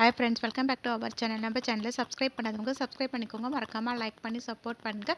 Hi friends, welcome back to our channel. நம்ம சேனலை subscribe பண்ணாதவங்க சப்ஸ்கிரைப் பண்ணிக்கோங்க. மறக்காமல் லைக் பண்ணி சப்போர்ட் பண்ணுங்கள்.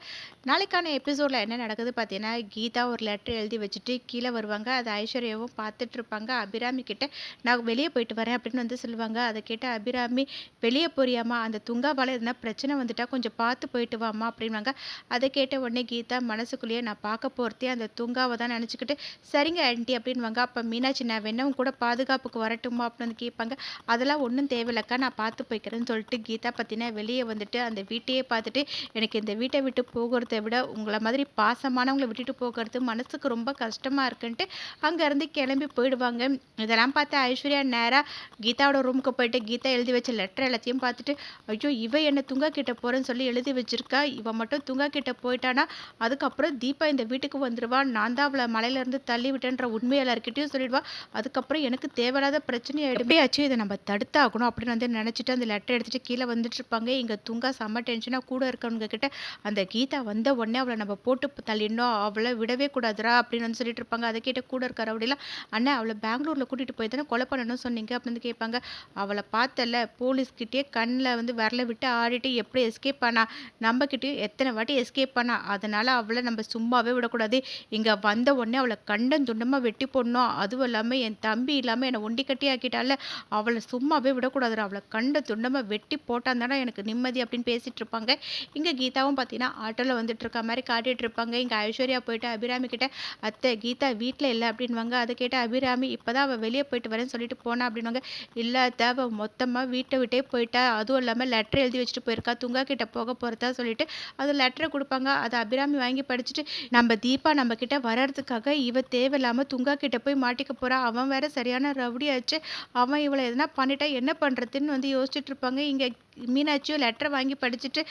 நாளைக்கான எபிசோடில் என்ன நடக்குது பார்த்தீங்கன்னா, கீதா ஒரு லெட்டர் எழுதி வச்சுட்டு கீழே வருவாங்க. அது ஐஸ்வர்யாவும் பார்த்துட்டு இருப்பாங்க. அபிராமி கிட்ட நான் வெளியே போயிட்டு வரேன் அப்படின்னு வந்து சொல்லுவாங்க. அதை கேட்ட அபிராமி, வெளியே போறியாமா, அந்த துங்காவால் எதுனா பிரச்சனை வந்துட்டா கொஞ்சம் பார்த்து போயிட்டு வாமா அப்படின்வாங்க. அதை கேட்ட உடனே கீதா மனசுக்குள்ளேயே நான் பார்க்க போகிறதே அந்த துங்காவை தான் நினச்சிக்கிட்டு, சரிங்க ஆண்டி அப்படின்வாங்க. அப்போ மீனாட்சி, நான் வேணவும் கூட பாதுகாப்புக்கு வரட்டுமா அப்படின்னு வந்து கேட்பாங்க. அதெல்லாம் ஒன்றும் தேவையில்லக்கா, நான் பார்த்து போய்க்கிறேன்னு சொல்லிட்டு கீதா பார்த்தீங்கன்னா வெளியே வந்துட்டு அந்த வீட்டையே பார்த்துட்டு, எனக்கு இந்த வீட்டை விட்டு போகிறத விட உங்களை மாதிரி பாசமானவங்களை விட்டுட்டு போகிறது மனசுக்கு ரொம்ப கஷ்டமாக இருக்குன்ட்டு அங்கேருந்து கிளம்பி போயிடுவாங்க. இதெல்லாம் பார்த்து ஐஸ்வர்யா நேராக கீதாவோட ரூமுக்கு போயிட்டு கீதா எழுதி வச்ச லெட்டர் எல்லாத்தையும் பார்த்துட்டு, ஐயோ இவ என்ன துங்கா கிட்ட போகிறேன்னு சொல்லி எழுதி வச்சிருக்கா, இவன் மட்டும் துங்கா கிட்ட போயிட்டானா அதுக்கப்புறம் தீபா இந்த வீட்டுக்கு வந்துடுவா, நான் தான் அவளை மலையிலேருந்து தள்ளி விட்டேன்ற உண்மையை எல்லாருக்கிட்டையும் சொல்லிடுவா, அதுக்கப்புறம் எனக்கு தேவையில்லாத பிரச்சனை எப்படியாச்சும் இதை நம்ம தடுத்தாகணும் அப்படின்னு வந்து நினச்சிட்டு அந்த லெட்டர் எடுத்துகிட்டு கீழே வந்துட்டு இருப்பாங்க. இங்கே துங்கா செம்ம டென்ஷனாக கூட இருக்கவங்க கிட்ட, அந்த கீதா வந்த உடனே அவளை நம்ம போட்டு தள்ளிடணும், அவளை விடவே கூடாதுரா அப்படின்னு வந்து சொல்லிட்டு இருப்பாங்க. அதை கேட்ட கூட இருக்கார் அப்படிலாம், அண்ணா அவளை பெங்களூரில் கூட்டிகிட்டு போய் தானே கொலை பண்ணணும்னு சொன்னீங்க அப்படின்னு கேட்பாங்க. அவளை பார்த்தல போலீஸ்கிட்டே கண்ணில் வந்து விரல விட்டு ஆடிட்டு எப்படி எஸ்கேப் பண்ணா, நம்மக்கிட்டே எத்தனை வாட்டி எஸ்கேப் பண்ணா, அதனால் அவளை நம்ம சும்மாவே விடக்கூடாது, இங்கே வந்த உடனே அவளை கண்டன் துண்டமாக வெட்டி போடணும், அதுவும் இல்லாமல் என் தம்பி இல்லாமல் என்னை ஒண்டி கட்டி ஆக்கிட்டால, அவளை சும்மாவே விடக்கூடாதுரா, அவளை கண்ட துண்டமாக வெட்டி போட்டான் தானே எனக்கு நிம்மதி அப்படின்னு பேசிகிட்டு இருப்பாங்க. இங்கே கீதாவும் பார்த்தீங்கன்னா ஆட்டோவில் வந்துட்டு இருக்க மாதிரி காட்டிகிட்டு இருப்பாங்க. இங்கே ஐஸ்வர்யா போயிட்டு அபிராமி கிட்ட, அத்தை கீதா வீட்டில் இல்லை அப்படின்வாங்க. அதை கேட்ட அபிராமி, இப்போ தான் அவள் வெளியே போயிட்டு வரேன்னு சொல்லிட்டு போனா அப்படின்வாங்க. இல்லை அத்தை, அவள் மொத்தமாக வீட்டை விட்டே போயிட்டா, அதுவும் இல்லாமல் லெட்டர் எழுதி வச்சுட்டு போயிருக்கா, துங்கா கிட்ட போக போகிறதா சொல்லிட்டு அது லெட்டரை கொடுப்பாங்க. அதை அபிராமி வாங்கி படிச்சுட்டு, நம்ம தீபா நம்ம கிட்ட வர்றதுக்காக இவ தேவையில்லாமல் துங்கா கிட்ட போய் மாட்டிக்க போறா, அவன் வேற சரியான ரவுடியாச்சு, அவன் இவளை எதனா பண்ணிட்டா என்ன பண்ணுறதுன்னு வந்து யோசிச்சுட்டு இருப்பாங்க. இங்கே மீனாட்சியும் லெட்டரை வாங்கி படிச்சுட்டு,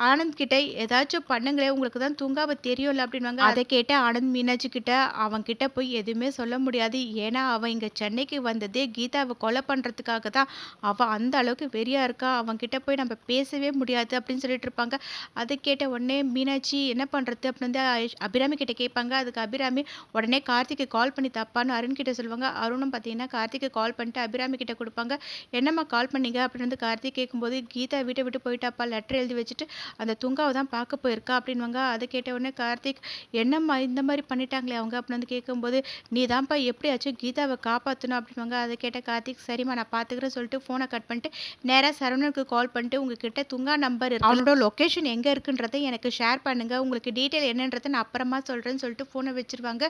ஆனந்த் கிட்ட ஏதாச்சும் பண்ணுங்களே, உங்களுக்கு தான் தூங்காவ தெரியும்ல அப்படின்வாங்க. அதை கேட்ட ஆனந்த் மீனாட்சி கிட்ட, அவன் கிட்ட போய் எதுவுமே சொல்ல முடியாது, ஏன்னா அவன் இங்கே சென்னைக்கு வந்ததே கீதாவை கொலை பண்ணுறதுக்காக தான், அவன் அந்த அளவுக்கு வெறியா இருக்கா, அவன் கிட்ட போய் நம்ம பேசவே முடியாது அப்படின்னு சொல்லிட்டு இருப்பாங்க. அதை கேட்ட உடனே மீனாட்சி என்ன பண்ணுறது அப்படின்னு வந்து அபிராமி கிட்ட கேட்பாங்க. அதுக்கு அபிராமி உடனே கார்த்திக்கு கால் பண்ணி தப்பான்னு அருண் கிட்ட சொல்லுவாங்க. அருணும் பார்த்தீங்கன்னா கார்த்திக்கு கால் பண்ணிட்டு அபிராமி கிட்ட கொடுப்பாங்க. என்னம்மா கால் பண்ணீங்க அப்படின்னு வந்து கார்த்திக் கேட்கும்போது, கீதா வீட்டை விட்டு போயிட்டாப்பா, லெட்டர் எழுதி வச்சுட்டு அந்த துங்காவை தான் பார்க்க போயிருக்கா அப்படின்வாங்க. அதை கேட்ட உடனே கார்த்திக், என்னம்மா இந்த மாதிரி பண்ணிட்டாங்களே அவங்க அப்படின்னு வந்து கேட்கும்போது, நீ தான்ப்பா எப்படியாச்சும் கீதாவை காப்பாற்றணும் அப்படின்வாங்க. அதை கேட்ட கார்த்திக், சரிம்மா நான் பார்த்துக்கிறேன்னு சொல்லிட்டு ஃபோனை கட் பண்ணிட்டு நேராக சரவணனுக்கு கால் பண்ணிட்டு, உங்ககிட்ட துங்கா நம்பர் இருக்கு, அவனோட லொக்கேஷன் எங்கே இருக்குன்றதை எனக்கு ஷேர் பண்ணுங்க, உங்களுக்கு டீட்டெயில் என்னன்றதை நான் அப்புறமா சொல்கிறேன்னு சொல்லிட்டு ஃபோனை வச்சிருவாங்க.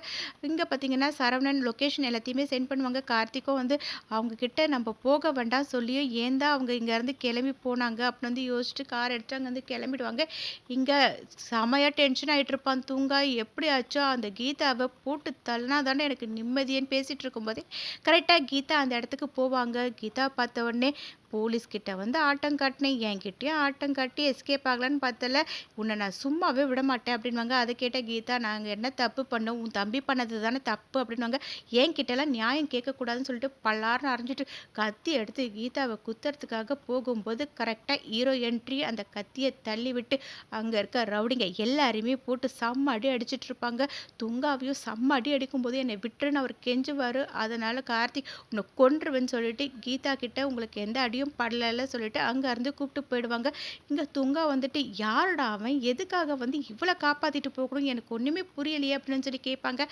இங்கே பார்த்தீங்கன்னா சரவணன் லொக்கேஷன் எல்லாத்தையுமே சென்ட் பண்ணுவாங்க. கார்த்திக்கும் வந்து அவங்க கிட்ட நம்ம போக வேண்டாம் சொல்லியும் ஏன் தான் அவங்க இங்கேருந்து கிளம்பி போனாங்க அப்படின்னு வந்து யோசிச்சுட்டு கார் எடுத்து அங்கேருந்து கிளம்பிடுவாங்க. இங்கே செமையாக டென்ஷன் ஆகிட்டு இருப்பான் தூங்கா, எப்படியாச்சும் அந்த கீதாவை போட்டு தள்ளினா தானே எனக்கு நிம்மதியன்னு பேசிகிட்டு இருக்கும்போதே கரெக்டாக கீதா அந்த இடத்துக்கு போவாங்க. கீதா பார்த்த உடனே, போலீஸ்கிட்ட வந்து ஆட்டம் காட்டினேன், என்கிட்டயும் ஆட்டம் காட்டி எஸ்கேப் ஆகலான்னு பார்த்தல, உன்னை நான் சும்மாவே விட மாட்டேன் அப்படின்வாங்க. அதை கேட்ட கீதா, நாங்கள் என்ன தப்பு பண்ணோம், உன் தம்பி பண்ணது தானே தப்பு அப்படின்வாங்க. என்கிட்டலாம் நியாயம் கேட்கக்கூடாதுன்னு சொல்லிட்டு பல்லார்னு அரைஞ்சிட்டு கத்தி எடுத்து கீதாவை குத்துறதுக்காக போகும்போது கரெக்டாக ஹீரோ என்ட்ரி, அந்த கத்தியை தள்ளி விட்டு அங்கே இருக்க ரவுடிங்க எல்லாரையுமே போட்டு செம்ம அடி அடிச்சிட்டு இருப்பாங்க. துங்காவையும் செம்ம அடி அடிக்கும்போது என்னை விட்டுருன்னு அவர் கெஞ்சுவார். அதனால் கார்த்திக் உன்னை கொன்றுவேன்னு சொல்லிட்டு கீதா கிட்ட, உங்களுக்கு எந்த அடியும் படல சொல்லிட்டு அங்கேருந்து கூப்பிட்டு போயிடுவாங்க. இங்கே துங்கா வந்துட்டு, யாருடா அவன், எதுக்காக வந்து இவ்வளோ காப்பாற்றிட்டு போகணும், எனக்கு ஒன்றுமே புரியலையே அப்படின்னு சொல்லி கேட்பாங்க.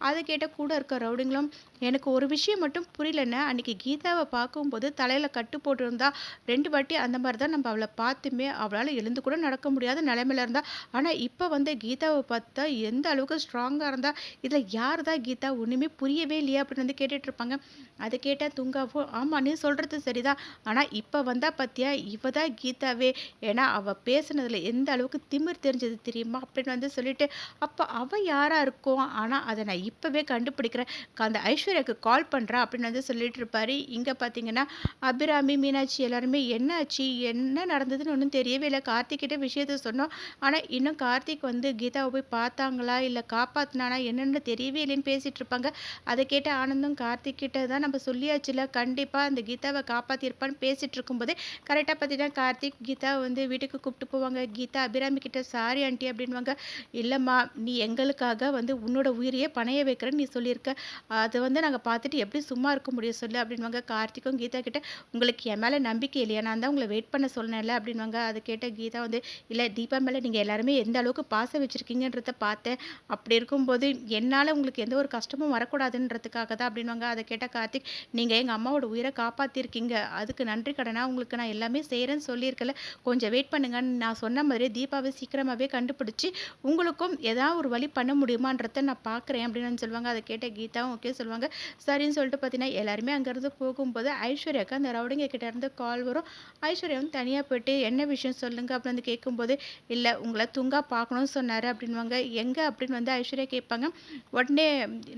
அதை கேட்ட கூட இருக்க ரவுடிங்களும், எனக்கு ஒரு விஷயம் மட்டும் புரியலன்னு, அன்றைக்கி கீதாவை பார்க்கும்போது தலையில் கட்டு போட்டிருந்தா, 2 வாட்டி அந்த மாதிரி தான் நம்ம அவளை பார்த்துமே, அவளால் எழுந்து கூட நடக்க முடியாத நிலைமையில இருந்தா, ஆனால் இப்போ வந்து கீதாவை பார்த்தா எந்த அளவுக்கு ஸ்ட்ராங்காக இருந்தா, இதில் யார் தான் கீதா, ஒன்றுமே புரியவே இல்லையா அப்படின்னு வந்து கேட்டுட்டு இருப்பாங்க. அதை கேட்டால் துங்காவும், ஆமாம் நீ சொல்கிறது சரிதான், ஆனால் இப்போ வந்தா பார்த்தியா இவ தான் கீதாவே, ஏன்னா அவள் பேசுனதில் எந்த அளவுக்கு திமிர் தெரிஞ்சது தெரியுமா அப்படின்னு வந்து சொல்லிட்டு, அப்போ அவள் யாராக இருக்கும், ஆனால் அதை நான் இப்போவே கண்டுபிடிக்கிறேன், அந்த ஐஸ்வர்யாவுக்கு கால் பண்ணுறா அப்படின்னு வந்து சொல்லிட்டு இருப்பாரு. இங்கே பார்த்தீங்கன்னா அபிராமி மீனாட்சி எல்லாருமே என்ன ஆச்சு என்ன நடந்ததுன்னு ஒன்றும் தெரியவே இல்லை, கார்த்திக்கிட்ட விஷயத்த சொன்னோம், ஆனால் இன்னும் கார்த்திக் வந்து கீதாவை போய் பார்த்தாங்களா இல்லை காப்பாற்றினானா என்னென்னு தெரியவே இல்லைன்னு பேசிகிட்டு இருப்பாங்க. அதை கேட்ட ஆனந்தும், கார்த்திக் கிட்ட தான் நம்ம சொல்லியாச்சுல, கண்டிப்பாக அந்த கீதாவை காப்பாற்றிருப்பான்னு பேசிகிட்டு இருக்கும்போதே கரெக்டாக பார்த்தீங்கன்னா கார்த்திக் கீதா வந்து வீட்டுக்கு கூப்பிட்டு போவாங்க. கீதா அபிராமி கிட்ட சாரி ஆண்டி அப்படின்வாங்க. இல்லைம்மா நீ எங்களுக்காக வந்து உன்னோட உயிரையே பணைய வைக்கிறேன்னு நீ சொல்லியிருக்க. அதை வந்து நாங்கள் பார்த்துட்டு எப்படி சும்மா இருக்க முடியும் சொல்லு அப்படின்வாங்க. கார்த்திக்கும் கீதா கிட்ட உங்களுக்கு என் மேலே நம்பிக்கை இல்லையா? நான் தான் உங்களை வெயிட் பண்ண சொன்னேன்ல அப்படின்வாங்க. அதை கேட்ட கீதா வந்து இல்லை தீபா மேலே நீங்கள் எல்லாருமே எந்த அளவுக்கு பாசம் வச்சுருக்கீங்கன்றத பார்த்தேன். அப்படி இருக்கும்போது என்னால் உங்களுக்கு எந்த ஒரு கஷ்டமும் வரக்கூடாதுன்றதுக்காக தான் அப்படின்வாங்க. அதை கேட்ட கார்த்திக் நீங்கள் எங்கள் அம்மாவோட உயிரை காப்பாற்றிருக்கீங்க. அதுக்கு நன்றி கடனா உங்களுக்கு நான் எல்லாமே செய்கிறேன்னு சொல்லியிருக்கல. கொஞ்சம் வெயிட் பண்ணுங்கன்னு நான் சொன்ன மாதிரியே தீபாவை சீக்கிரமாகவே கண்டுபிடிச்சி உங்களுக்கும் ஏதாவது ஒரு வழி பண்ண முடியுமான்றத நான் பார்க்குறேன் அப்படின்னு சொல்லுவாங்க. அதை கேட்ட கீதாவும் ஓகே சொல்லுவாங்க. சரின்னு சொல்லிட்டு பார்த்தீங்கன்னா எல்லாருமே அங்கேருந்து போகும்போது ஐஸ்வர்யாவுக்கு அந்த ரவுடிங்க கிட்ட இருந்து கால் வரும். ஐஸ்வர்யா வந்து தனியாக போயிட்டு என்ன விஷயம் சொல்லுங்க அப்படின்னு வந்து கேட்கும்போது இல்லை உங்களை துங்கா பார்க்கணும்னு சொன்னார் அப்படின்வாங்க. எங்கே அப்படின்னு வந்து ஐஸ்வர்யா கேட்பாங்க. உடனே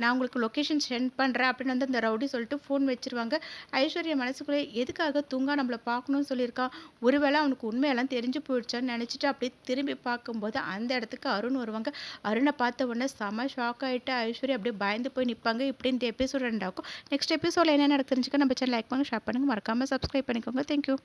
நான் உங்களுக்கு லொக்கேஷன் சென்ட் பண்ணுறேன் அப்படின்னு வந்து அந்த ரவுடி சொல்லிட்டு ஃபோன் வச்சிருவாங்க. ஐஸ்வர்யா மனசுக்குள்ளே எதுக்காக துங்கா நம்மளை பார்க்கணும்னு சொல்லியிருக்கான், ஒருவேளை அவனுக்கு உண்மையெல்லாம் தெரிஞ்சு போயிடுச்சான்னு நினச்சிட்டு அப்படியே திரும்பி பார்க்கும்போது அந்த இடத்துக்கு அருண் வருவாங்க. அருணை பார்த்த உடனே செம ஷாக் ஆகிட்டு ஐஸ்வர்யா அப்படியே பயந்து போய் நிற்பாங்க. இப்படி இந்த எபிசோட் ரெண்டாக்கும். நெக்ஸ்ட் எபிசோடில் என்ன நடக்கு தெரிஞ்சுக்க நம்ம சேனல் லைக் பண்ணுங்கள், ஷேர் பண்ணுங்கள், மறக்காமல் சப்ஸ்கிரைப் பண்ணிக்கோங்க. தேங்க்யூ.